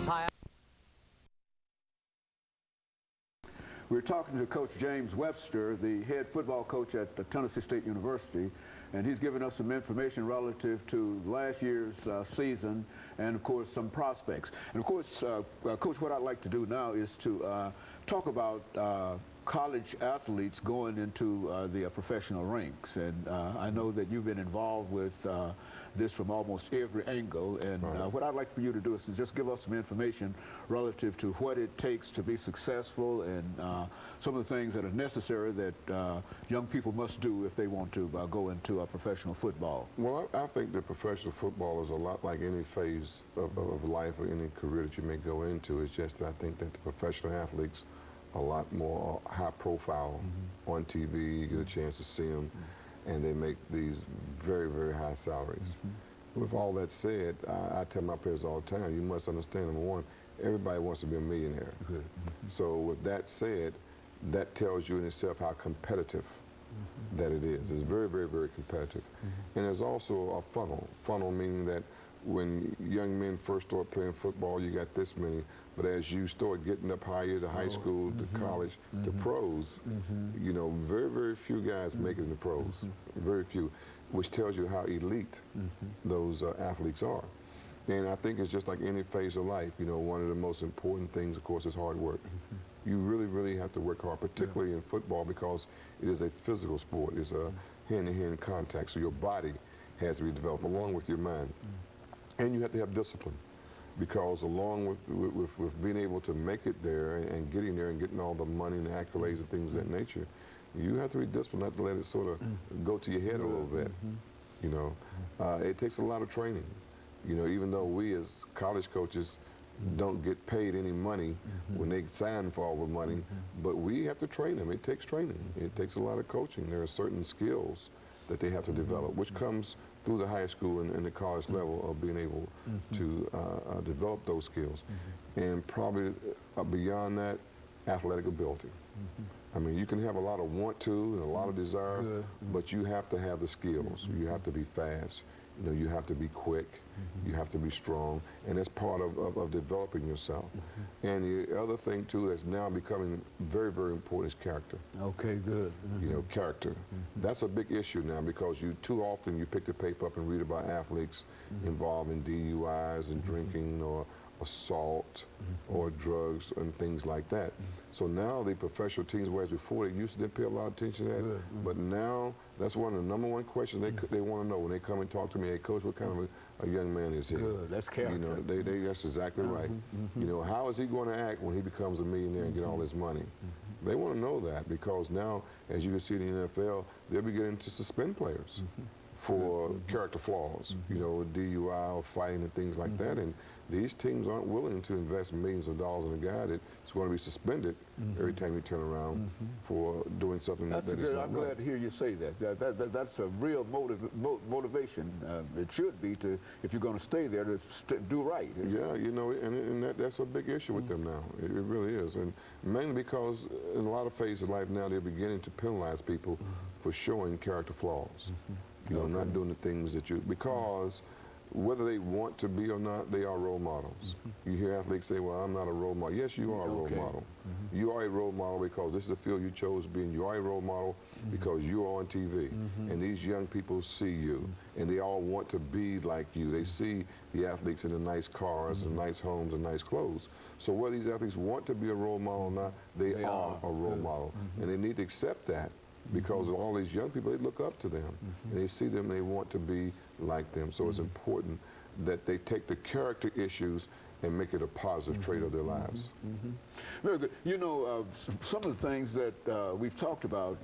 Hi. We're talking to Coach James Webster, the head football coach at Tennessee State University, and he's given us some information relative to last year's season and, of course, some prospects. And, of course, Coach, what I'd like to do now is to talk about college athletes going into the professional ranks. And I know that you've been involved with this from almost every angle. And what I'd like for you to do is to just give us some information relative to what it takes to be successful and some of the things that are necessary that young people must do if they want to go into professional football. Well, I think that professional football is a lot like any phase of life or any career that you may go into. It's just that I think that the professional athletes are a lot more high profile on TV. You get a chance to see them, and they make these very, very high salaries. With all that said, I tell my players all the time, you must understand, number one, everybody wants to be a millionaire. So with that said, that tells you in itself how competitive that it is. It's very, very, very competitive. And there's also a funnel. Funnel meaning that when young men first start playing football, you got this many. But as you start getting up higher to high school, to college, to pros, you know, very, very few guys make it in the pros. Very few, which tells you how elite those athletes are. And I think it's just like any phase of life. You know, one of the most important things, of course, is hard work. You really, really have to work hard, particularly in football, because it is a physical sport. It's a hand-to-hand contact. So your body has to be developed along with your mind. And you have to have discipline, because along with being able to make it there and getting there and getting all the money and the accolades and things of that nature, you have to be disciplined, not to let it sort of go to your head a little bit. You know, it takes a lot of training. You know, even though we as college coaches don't get paid any money when they sign for all the money, but we have to train them. It takes training. It takes a lot of coaching. There are certain skills that they have to develop, which comes through the high school and the college level of being able to develop those skills. And probably beyond that, athletic ability. I mean, you can have a lot of want to and a lot of desire, but you have to have the skills. You have to be fast. You know, you have to be quick. You have to be strong, and that's part of developing yourself. And the other thing too that's now becoming very, very important is character. Okay, good. You know, character. That's a big issue now, because too often you pick the paper up and read about athletes involved in DUIs and drinking or assault or drugs and things like that. So now the professional teams, whereas before they used to didn't pay a lot of attention to that, but now that's one of the #1 questions they want to know when they come and talk to me. Hey, Coach, what kind of a young man is he? Good, that's character. You know, that's exactly right. You know, how is he going to act when he becomes a millionaire and get all this money? They want to know that, because now, as you can see in the NFL, they'll be getting to suspend players for character flaws, you know, DUI or fighting and things like that. And these teams aren't willing to invest millions of dollars in a guy that's going to be suspended every time you turn around for doing something that is not right. I'm glad to hear you say that. That's a real motivation. It should be, to, if you're going to stay there, to do right. Yeah, you know, and that's a big issue with them now. It really is. And mainly because in a lot of phases of life now, they're beginning to penalize people for showing character flaws. You know, not doing the things that because whether they want to be or not, they are role models. You hear athletes say, well, I'm not a role model. Yes, you are a role model. You are a role model because this is the field you chose to be in. You are a role model because you are on TV. And these young people see you, and they all want to be like you. They see the athletes in the nice cars and nice homes and nice clothes. So whether these athletes want to be a role model or not, they are a role model. And they need to accept that, because all these young people, they look up to them. And they see them, they want to be like them. So it's important that they take the character issues and make it a positive trait of their lives. Very good. You know, some of the things that we've talked about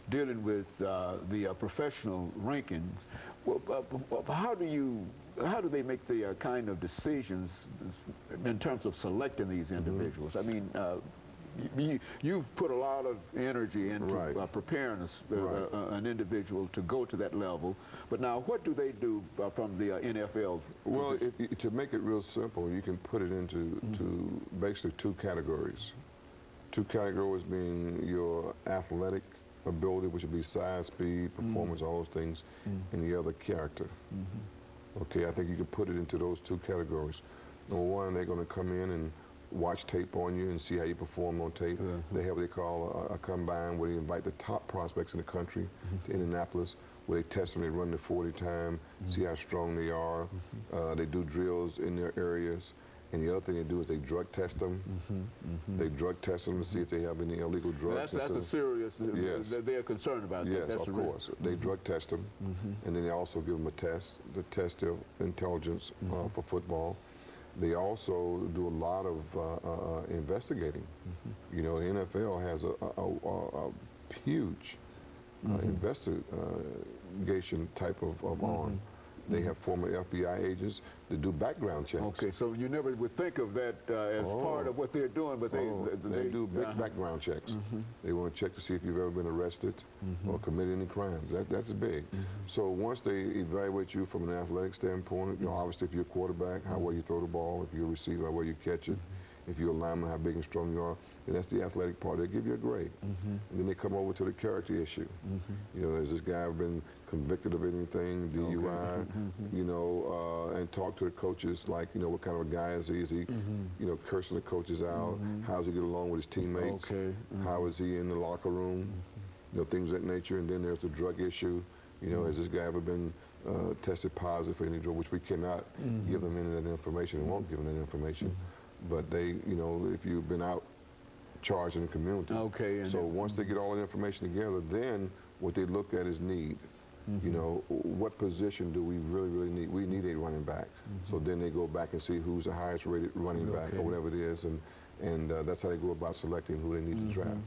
dealing with the professional rankings, how do they make the kind of decisions in terms of selecting these individuals? I mean, you've put a lot of energy into preparing an individual to go to that level, but now what do they do from the NFL? Well, to make it real simple, you can put it into basically 2 categories. 2 categories being your athletic ability, which would be size, speed, performance, all those things, and the other character. Okay, I think you can put it into those 2 categories. Number one, they're going to come in and watch tape on you and see how you perform on tape. They have what they call a combine where they invite the top prospects in the country to Indianapolis, where they test them, they run the 40 time, see how strong they are. They do drills in their areas. And the other thing they do is they drug test them. They drug test them to see if they have any illegal drugs. That's a serious, yes. They're concerned about that. Yes, That's of course. They drug test them, and then they also give them a test to test their intelligence for football. They also do a lot of investigating. You know, the NFL has a huge investigation type of arm. They have former FBI agents that do background checks. Okay, so you never would think of that as part of what they're doing, but they do big background checks. They want to check to see if you've ever been arrested or committed any crimes. That's big. So once they evaluate you from an athletic standpoint, you know, obviously if you're a quarterback, how well you throw the ball, if you're a receiver, how well you catch it, if you're a lineman, how big and strong you are, and that's the athletic part. They give you a grade. And then they come over to the character issue. You know, has this guy been convicted of anything, DUI, you know, and talk to the coaches like, you know, what kind of a guy is he? Is he, you know, cursing the coaches out? How does he get along with his teammates? How is he in the locker room? You know, things of that nature. And then there's the drug issue. You know, has this guy ever been tested positive for any drug, which we cannot give them any of that information and won't give them that information. But they, you know, if you've been out charged in the community. So once they get all that information together, then what they look at is need. You know, what position do we really need? We need a running back. So then they go back and see who's the highest rated running back or whatever it is, and that's how they go about selecting who they need to draft.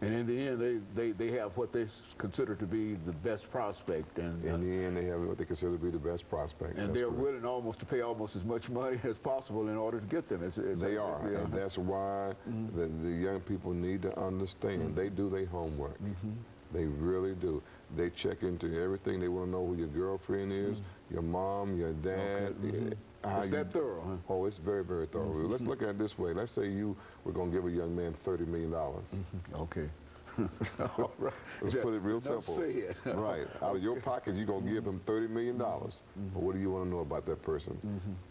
And in the end, they have what they consider to be the best prospect. And in the end, they have what they consider to be the best prospect. And they're willing almost to pay almost as much money as possible in order to get them. They are, and that's why the young people need to understand. They do their homework. They really do. They check into everything. They want to know who your girlfriend is, your mom, your dad. It's that thorough, huh? Oh, it's very, very thorough. Let's look at it this way. Let's say you were going to give a young man $30 million. Okay. All right. Let's put it real simple. Say it. Right. Out of your pocket, you're going to give him $30 million. But what do you want to know about that person?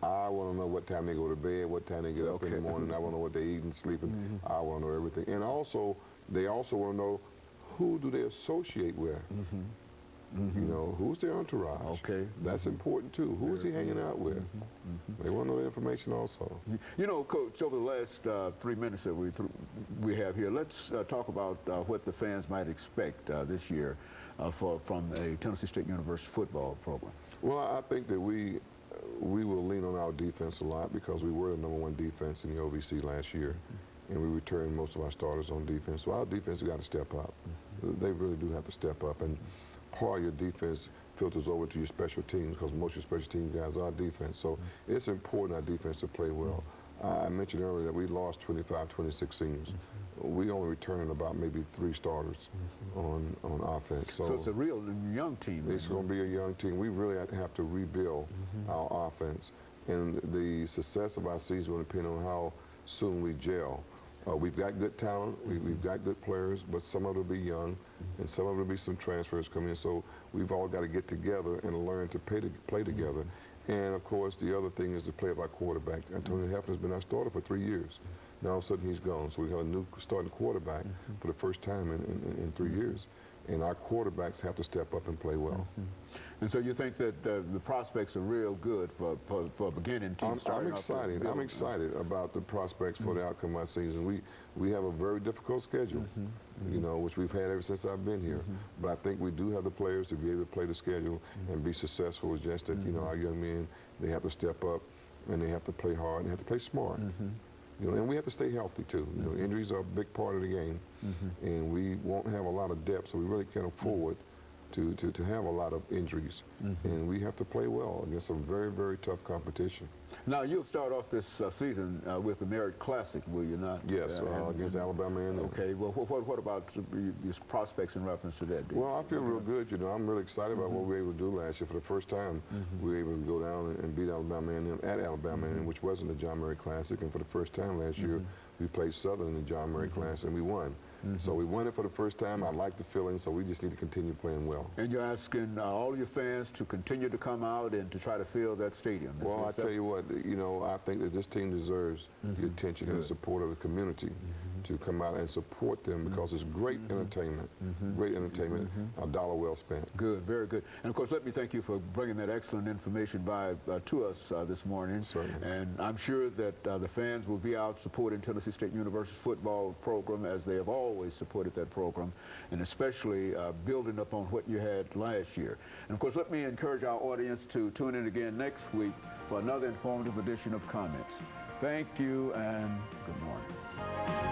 I want to know what time they go to bed, what time they get up in the morning. I want to know what they eat and sleeping. I want to know everything. And also, they also want to know who do they associate with. You know, who's their entourage? That's important too. Who is he hanging out with? They want to know the information also. You know, Coach, over the last 3 minutes that we have here, let's talk about what the fans might expect this year from a Tennessee State University football program. Well, I think that we will lean on our defense a lot because we were the #1 defense in the OVC last year, and we returned most of our starters on defense. So our defense has got to step up. They really do have to step up. And part of your defense filters over to your special teams because most of your special team guys are defense. So it's important our defense to play well. I mentioned earlier that we lost 25, 26 seniors. We only returning about maybe 3 starters on offense. So it's a real young team. It's going to be a young team. We really have to rebuild our offense. And the success of our season will depend on how soon we gel. We've got good talent, we've got good players, but some of it will be young, and some of it will be some transfers coming in. So we've all got to get together and learn to play together. And of course, the other thing is to play of our quarterback. Antonio Hefner's been our starter for 3 years. Now all of a sudden he's gone, so we have a new starting quarterback for the first time in 3 years. And our quarterbacks have to step up and play well. And so you think that the prospects are real good for beginning teams? I'm excited. I'm excited about the prospects for the outcome of our season. We have a very difficult schedule, you know, which we've had ever since I've been here. But I think we do have the players to be able to play the schedule and be successful. It's just that, you know, our young men, they have to step up and they have to play hard and they have to play smart. You know, and we have to stay healthy too. You know, injuries are a big part of the game, and we won't have a lot of depth, so we really can't afford to have a lot of injuries. And we have to play well against some very, very tough competition. Now, you'll start off this season with the Merit Classic, will you not? Yes, against Alabama. Okay, well, what about your prospects in reference to that? Well, I feel real good. You know, I'm really excited about what we were able to do last year. For the first time, we were able to go down and beat Alabama at Alabama, which wasn't the John Murray Classic. And for the first time last year, we played Southern in the John Murray Classic, and we won. So we won it for the first time. I like the feeling, so we just need to continue playing well. And you're asking all your fans to continue to come out and to try to fill that stadium. Well, I tell you what, you know, I think that this team deserves the attention and the support of the community to come out and support them, because it's great entertainment, a dollar well spent. Good, very good. And of course, let me thank you for bringing that excellent information to us this morning. Certainly. And I'm sure that the fans will be out supporting Tennessee State University's football program, as they have always supported that program, and especially building up on what you had last year. And of course, let me encourage our audience to tune in again next week for another informative edition of Comments. Thank you and good morning.